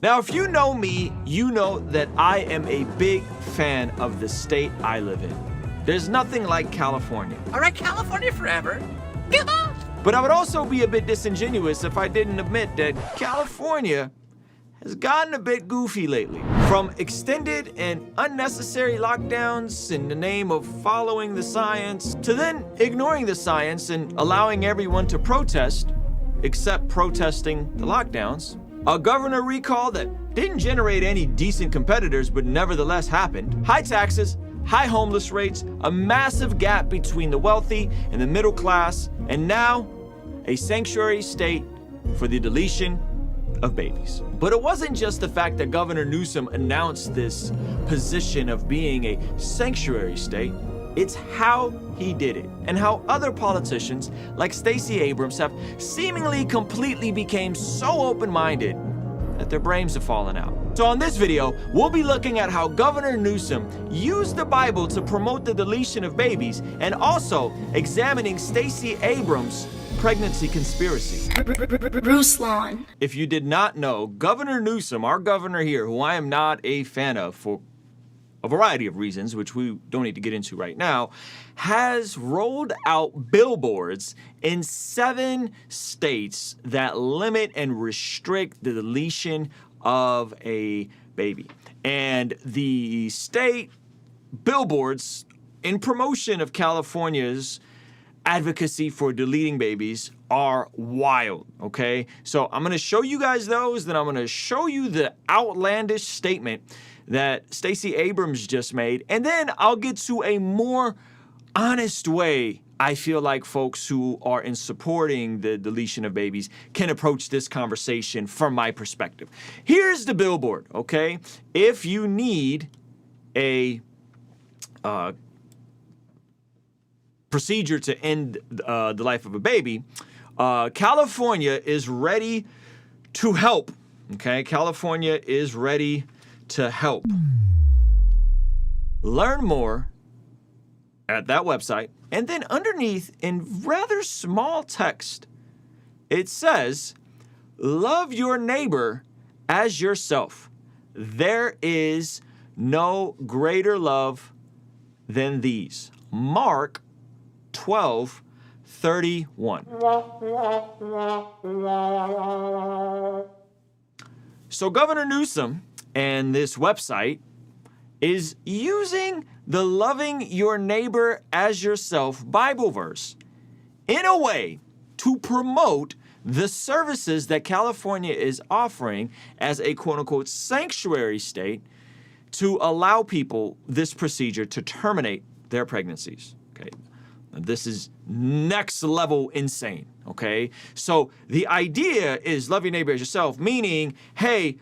Now, if you know me, you know that I am a big fan of the state I live in. There's nothing like California. All right, California forever. Come on. But I would also be a bit disingenuous if I didn't admit that California has gotten a bit goofy lately. From extended and unnecessary lockdowns in the name of following the science, to then ignoring the science and allowing everyone to protest, except protesting the lockdowns. A governor recall that didn't generate any decent competitors but nevertheless happened. High taxes, high homeless rates, a massive gap between the wealthy and the middle class, and now a sanctuary state for the deletion of babies. But it wasn't just the fact that Governor Newsom announced this position of being a sanctuary state. It's how he did it, and how other politicians like Stacey Abrams have seemingly completely became so open-minded that their brains have fallen out. So on this video, we'll be looking at how Governor Newsom used the Bible to promote the deletion of babies, and also examining Stacey Abrams' pregnancy conspiracy. Ruslan. If you did not know, Governor Newsom, our governor here, who I am not a fan of for a variety of reasons, which we don't need to get into right now, has rolled out billboards in 7 states that limit and restrict the deletion of a baby. And the state billboards, in promotion of California's advocacy for deleting babies, are wild, okay? So I'm gonna show you guys those, then I'm gonna show you the outlandish statement that Stacey Abrams just made, and then I'll get to a more honest way I feel like folks who are in supporting the deletion of babies can approach this conversation from my perspective. Here's the billboard, okay? If you need a procedure to end the life of a baby, California is ready to help, okay? California is ready to help. Learn more at that website, and then underneath in rather small text, it says, love your neighbor as yourself. There is no greater love than these. Mark 12:31. So Governor Newsom and this website is using the loving your neighbor as yourself Bible verse in a way to promote the services that California is offering as a quote-unquote sanctuary state to allow people this procedure to terminate their pregnancies. Okay, this is next level insane. Okay, so the idea is love your neighbor as yourself, meaning, hey,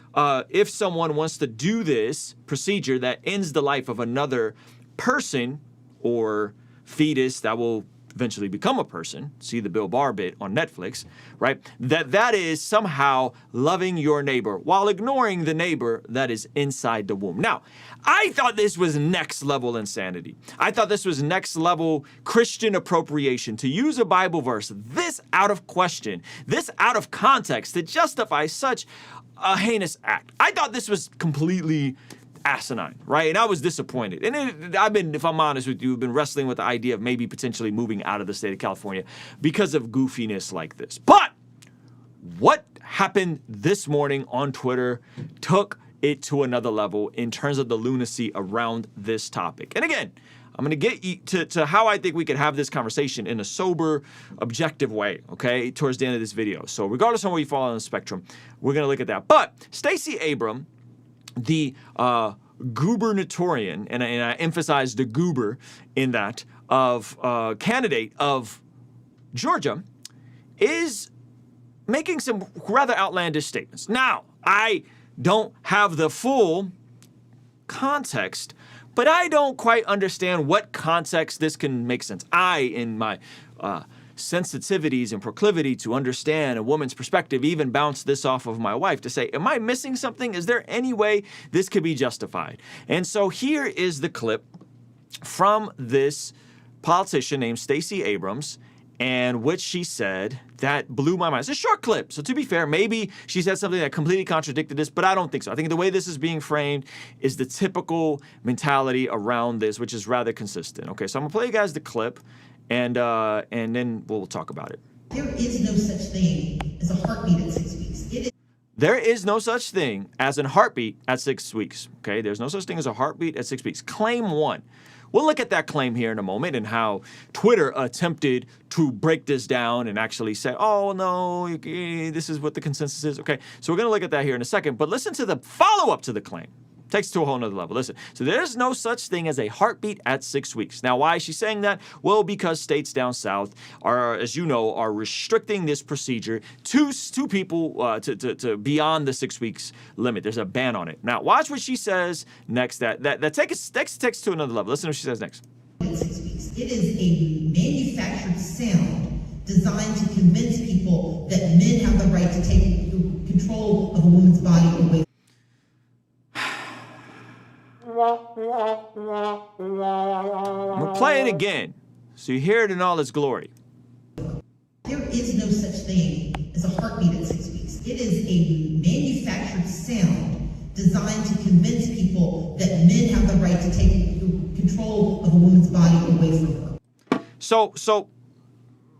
if someone wants to do this procedure that ends the life of another person or fetus that will eventually become a person, see the Bill Barr bit on Netflix, right? That is somehow loving your neighbor while ignoring the neighbor that is inside the womb. Now, I thought this was next level insanity. I thought this was next level Christian appropriation, to use a Bible verse this out of question, this out of context, to justify such a heinous act. I thought this was completely asinine, right? And I was disappointed. And I've been, if I'm honest with you, been wrestling with the idea of maybe potentially moving out of the state of California because of goofiness like this. But what happened this morning on Twitter took it to another level in terms of the lunacy around this topic. And again, I'm going to get you to how I think we could have this conversation in a sober, objective way, okay, towards the end of this video. So regardless of where you fall on the spectrum, we're going to look at that. But Stacey Abrams, the gubernatorian, and I emphasize the goober in that, of candidate of Georgia, is making some rather outlandish statements. Now, I don't have the full context, but I don't quite understand what context this can make sense. I, in my sensitivities and proclivity to understand a woman's perspective, even bounce this off of my wife to say, am I missing something? Is there any way this could be justified? And so here is the clip from this politician named Stacey Abrams, and which she said that blew my mind. It's a short clip, so to be fair, maybe she said something that completely contradicted this, but I don't think so. I think the way this is being framed is the typical mentality around this, which is rather consistent. Okay, so I'm gonna play you guys the clip, and then we'll talk about it. There is no such thing as a heartbeat at 6 weeks. There is no such thing as a heartbeat at 6 weeks. Okay, there's no such thing as a heartbeat at 6 weeks. Claim one. We'll look at that claim here in a moment and how Twitter attempted to break this down and actually say, oh, no, this is what the consensus is. Okay, so we're going to look at that here in a second, but listen to the follow-up to the claim. Takes it to a whole nother level. Listen, so there's no such thing as a heartbeat at 6 weeks. Now, why is she saying that? Well, because states down south are, as you know, are restricting this procedure to people to beyond the 6 weeks limit. There's a ban on it. Now, watch what she says next. That takes it to another level. Listen to what she says next. At 6 weeks. It is a manufactured sound designed to convince people that men have the right to take control of a woman's body away. I'm gonna play it again so you hear it in all its glory. There is no such thing as a heartbeat at 6 weeks. It is a manufactured sound designed to convince people that men have the right to take control of a woman's body away from her. So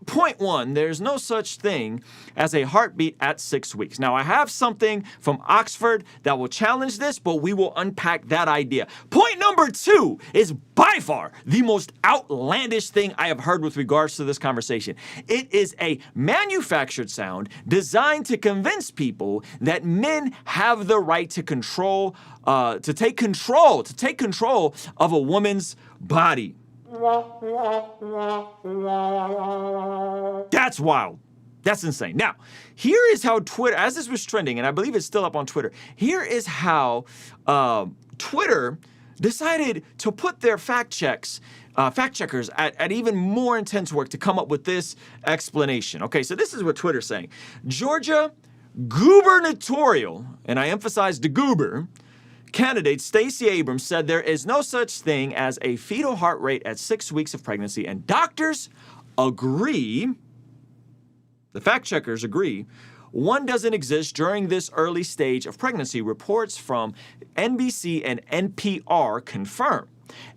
point one, there's no such thing as a heartbeat at 6 weeks. Now, I have something from Oxford that will challenge this, but we will unpack that idea. Point number two is by far the most outlandish thing I have heard with regards to this conversation. It is a manufactured sound designed to convince people that men have the right to take control of a woman's body. That's wild. That's insane. Now, here is how Twitter, as this was trending, and I believe it's still up on Twitter, here is how Twitter decided to put their fact checkers at even more intense work to come up with this explanation. Okay, so this is what Twitter's saying. Georgia gubernatorial, and I emphasize the goober, candidate Stacey Abrams said there is no such thing as a fetal heart rate at 6 weeks of pregnancy, and doctors agree, the fact checkers agree, one doesn't exist during this early stage of pregnancy. Reports from NBC and NPR confirm.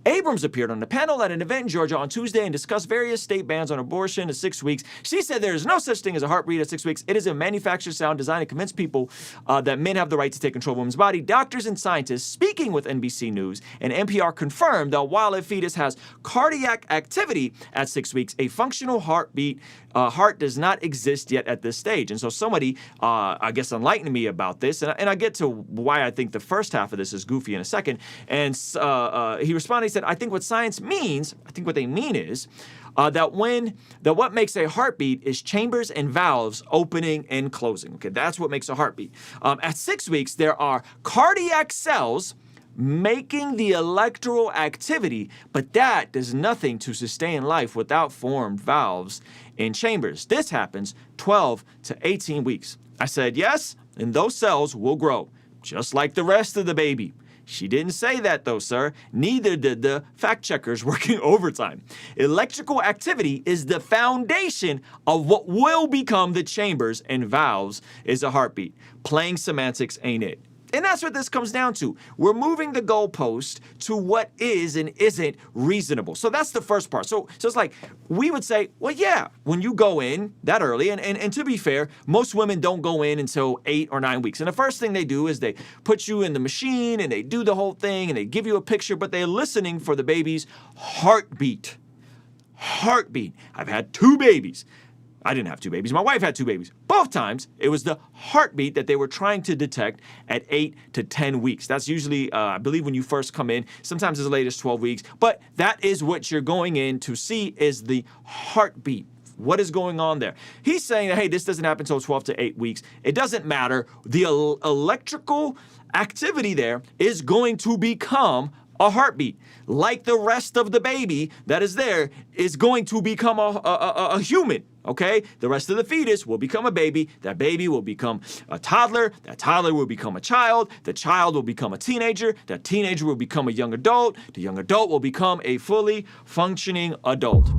Abrams appeared on a panel at an event in Georgia on Tuesday and discussed various state bans on abortion at 6 weeks. She said there is no such thing as a heartbeat at 6 weeks. It is a manufactured sound designed to convince people that men have the right to take control of a woman's body. Doctors and scientists speaking with NBC News and NPR confirmed that while a fetus has cardiac activity at 6 weeks, a functional heart does not exist yet at this stage. And so somebody, I guess, enlightened me about this, and I get to why I think the first half of this is goofy in a second. And he responded, he said, I think what science means, I think what they mean is that what makes a heartbeat is chambers and valves opening and closing. Okay, that's what makes a heartbeat. At 6 weeks, there are cardiac cells making the electrical activity, but that does nothing to sustain life without formed valves and chambers. This happens 12 to 18 weeks. I said yes, and those cells will grow, just like the rest of the baby. She didn't say that though, sir. Neither did the fact checkers working overtime. Electrical activity is the foundation of what will become the chambers and valves is a heartbeat. Playing semantics ain't it. And that's what this comes down to. We're moving the goalpost to what is and isn't reasonable. So that's the first part. So it's like, we would say, well, yeah, when you go in that early, and to be fair, most women don't go in until 8 or 9 weeks. And the first thing they do is they put you in the machine and they do the whole thing and they give you a picture, but they're listening for the baby's heartbeat. Heartbeat. I've had 2 babies. I didn't have 2 babies. My wife had 2 babies. Both times, it was the heartbeat that they were trying to detect at 8 to 10 weeks. That's usually, I believe, when you first come in. Sometimes as late as 12 weeks. But that is what you're going in to see is the heartbeat. What is going on there? He's saying that, hey, this doesn't happen until 12 to 8 weeks. It doesn't matter. The electrical activity there is going to become a heartbeat. Like the rest of the baby that is there is going to become a human. Okay? The rest of the fetus will become a baby. That baby will become a toddler. That toddler will become a child. The child will become a teenager. That teenager will become a young adult. The young adult will become a fully functioning adult.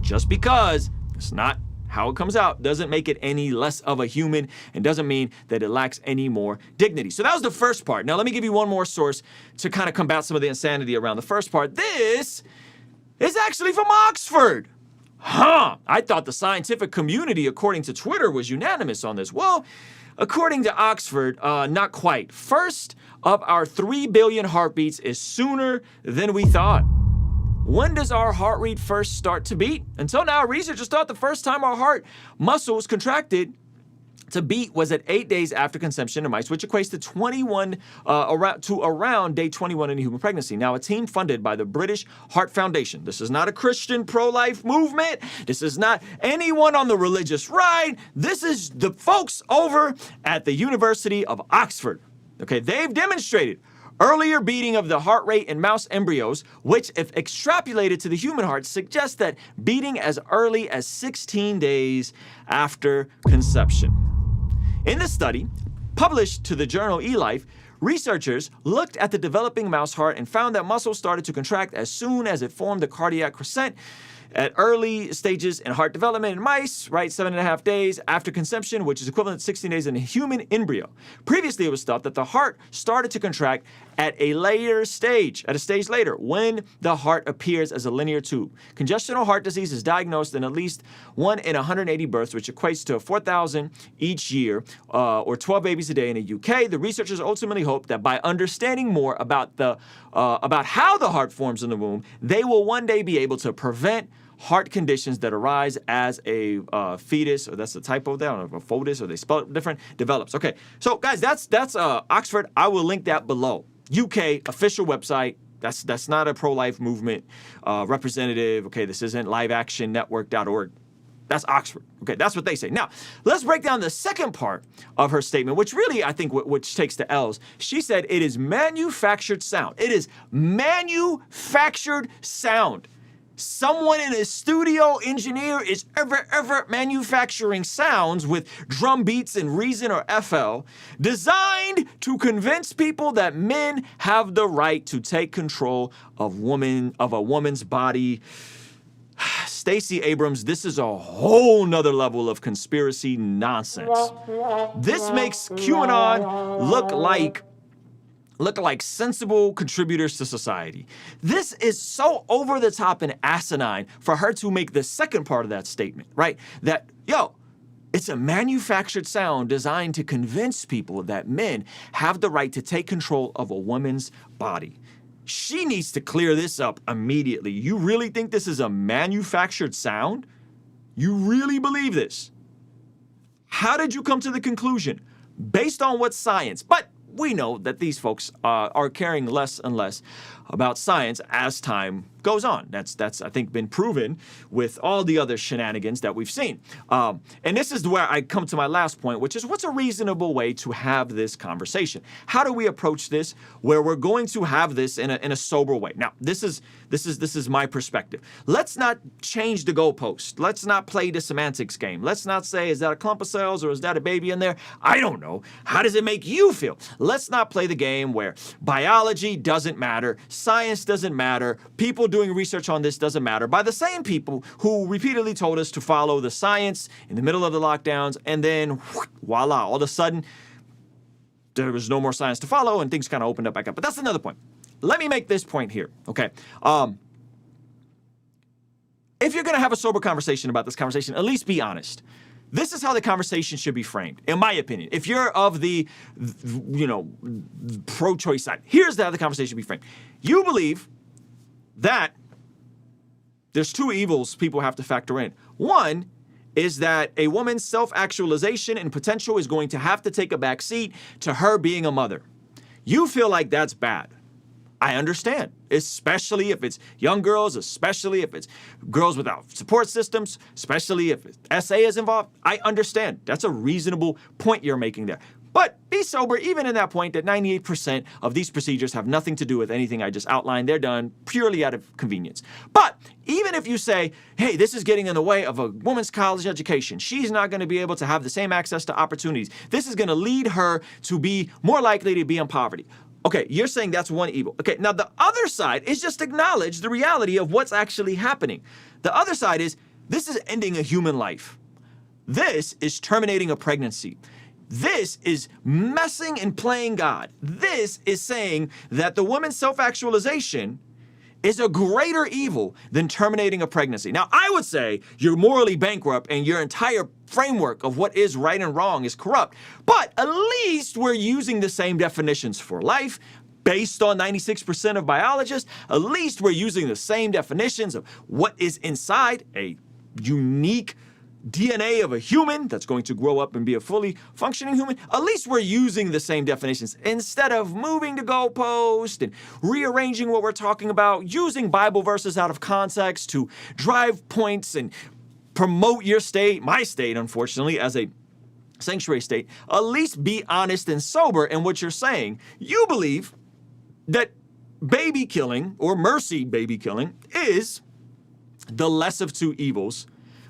Just because it's not how it comes out doesn't make it any less of a human and doesn't mean that it lacks any more dignity. So that was the first part. Now let me give you one more source to kind of combat some of the insanity around the first part. This is actually from Oxford. I thought the scientific community, according to Twitter, was unanimous on this. Well, according to Oxford, not quite. First of our 3 billion heartbeats is sooner than we thought. When does our heart rate first start to beat? Until now, researchers thought the first time our heart muscles contracted to beat was at 8 days after conception in mice, which equates to around day 21 in a human pregnancy. Now, a team funded by the British Heart Foundation. This is not a Christian pro-life movement. This is not anyone on the religious right. This is the folks over at the University of Oxford. Okay, they've demonstrated earlier beating of the heart rate in mouse embryos, which, if extrapolated to the human heart, suggests that beating as early as 16 days after conception. In the study, published to the journal eLife, researchers looked at the developing mouse heart and found that muscles started to contract as soon as it formed the cardiac crescent. At early stages in heart development in mice, right, 7.5 days after conception, which is equivalent to 16 days in a human embryo. Previously, it was thought that the heart started to contract at a stage later, when the heart appears as a linear tube. Congestional heart disease is diagnosed in at least 1 in 180 births, which equates to 4,000 each year, or 12 babies a day in the UK. The researchers ultimately hope that by understanding more about how the heart forms in the womb, they will one day be able to prevent heart conditions that arise as a fetus, or that's a typo there, I don't know if a fetus or they spell it different, develops. Okay, so guys, that's Oxford. I will link that below. UK official website. That's not a pro-life movement representative. Okay, this isn't liveactionnetwork.org. That's Oxford. Okay, that's what they say. Now, let's break down the second part of her statement, which really, I think, which takes the L's. She said it is manufactured sound. It is manufactured sound. Someone in a studio engineer is ever manufacturing sounds with drum beats and Reason or FL designed to convince people that men have the right to take control of a woman's body. Stacey Abrams, this is a whole nother level of conspiracy nonsense. This makes QAnon look like sensible contributors to society. This is so over the top and asinine for her to make the second part of that statement, right? That, it's a manufactured sound designed to convince people that men have the right to take control of a woman's body. She needs to clear this up immediately. You really think this is a manufactured sound? You really believe this? How did you come to the conclusion? Based on what science? But we know that these folks are caring less and less about science as time goes on. That's I think been proven with all the other shenanigans that we've seen. And this is where I come to my last point, which is what's a reasonable way to have this conversation? How do we approach this where we're going to have this in a sober way? Now, this is my perspective. Let's not change the goalpost. Let's not play the semantics game. Let's not say, is that a clump of cells or is that a baby in there? I don't know. How does it make you feel? Let's not play the game where biology doesn't matter, science doesn't matter, people doing research on this doesn't matter, by the same people who repeatedly told us to follow the science in the middle of the lockdowns, and then voila, all of a sudden there was no more science to follow and things kind of opened up back up. But that's another point. Let me make this point here, okay? If you're going to have a sober conversation about this conversation, at least be honest. This is how the conversation should be framed, in my opinion. If you're of the, pro-choice side, here's how the conversation should be framed. You believe that there's two evils people have to factor in. One is that a woman's self-actualization and potential is going to have to take a back seat to her being a mother. You feel like that's bad. I understand, especially if it's young girls, especially if it's girls without support systems, especially if SA is involved. I understand. That's a reasonable point you're making there. But be sober, even in that point, that 98% of these procedures have nothing to do with anything I just outlined. They're done purely out of convenience. But even if you say, hey, this is getting in the way of a woman's college education, she's not going to be able to have the same access to opportunities. This is going to lead her to be more likely to be in poverty. Okay, you're saying that's one evil. Okay, now the other side is just acknowledge the reality of what's actually happening. The other side is this is ending a human life. This is terminating a pregnancy. This is messing and playing God. This is saying that the woman's self-actualization is a greater evil than terminating a pregnancy. Now, I would say you're morally bankrupt and your entire framework of what is right and wrong is corrupt. But at least we're using the same definitions for life. Based on 96% of biologists, at least we're using the same definitions of what is inside a unique DNA of a human that's going to grow up and be a fully functioning human. At least we're using the same definitions instead of moving the goalpost and rearranging what we're talking about, using Bible verses out of context to drive points and promote your state, my state, unfortunately, as a sanctuary state. At least be honest and sober in what you're saying. You believe that baby killing or mercy baby killing is the less of two evils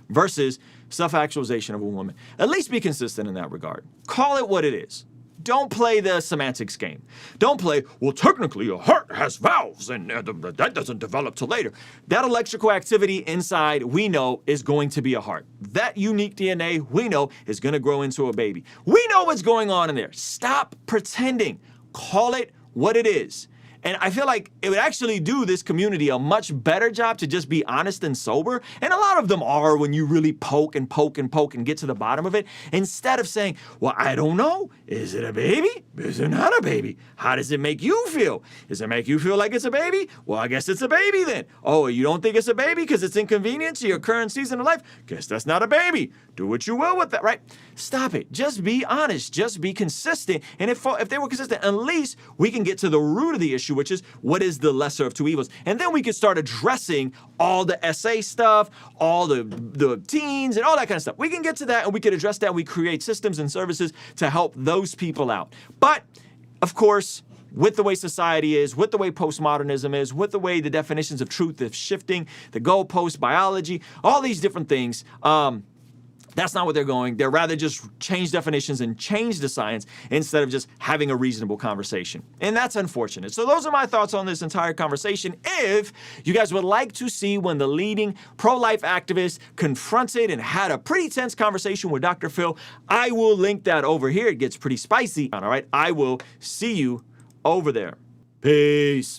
versus self-actualization of a woman. At least be consistent in that regard. Call it what it is. Don't play the semantics game. Don't play, well, technically a heart has valves and that doesn't develop till later. That electrical activity inside, we know, is going to be a heart. That unique DNA, we know, is going to grow into a baby. We know what's going on in there. Stop pretending. Call it what it is. And I feel like it would actually do this community a much better job to just be honest and sober. And a lot of them are when you really poke and poke and poke and get to the bottom of it. Instead of saying, well, I don't know. Is it a baby? Is it not a baby? How does it make you feel? Does it make you feel like it's a baby? Well, I guess it's a baby then. Oh, you don't think it's a baby because it's inconvenient to your current season of life? Guess that's not a baby. Do what you will with that, right? Stop it. Just be honest. Just be consistent. And if they were consistent, at least we can get to the root of the issue, which is what is the lesser of two evils. And then we can start addressing all the SA stuff, all the teens and all that kind of stuff. We can get to that and we can address that. We create systems and services to help those people out. But of course, with the way society is, with the way postmodernism is, with the way the definitions of truth is shifting, the goalpost, biology, all these different things, that's not what they're going. They're rather just change definitions and change the science instead of just having a reasonable conversation. And that's unfortunate. So those are my thoughts on this entire conversation. If you guys would like to see when the leading pro-life activist confronted and had a pretty tense conversation with Dr. Phil, I will link that over here. It gets pretty spicy. All right, I will see you over there. Peace.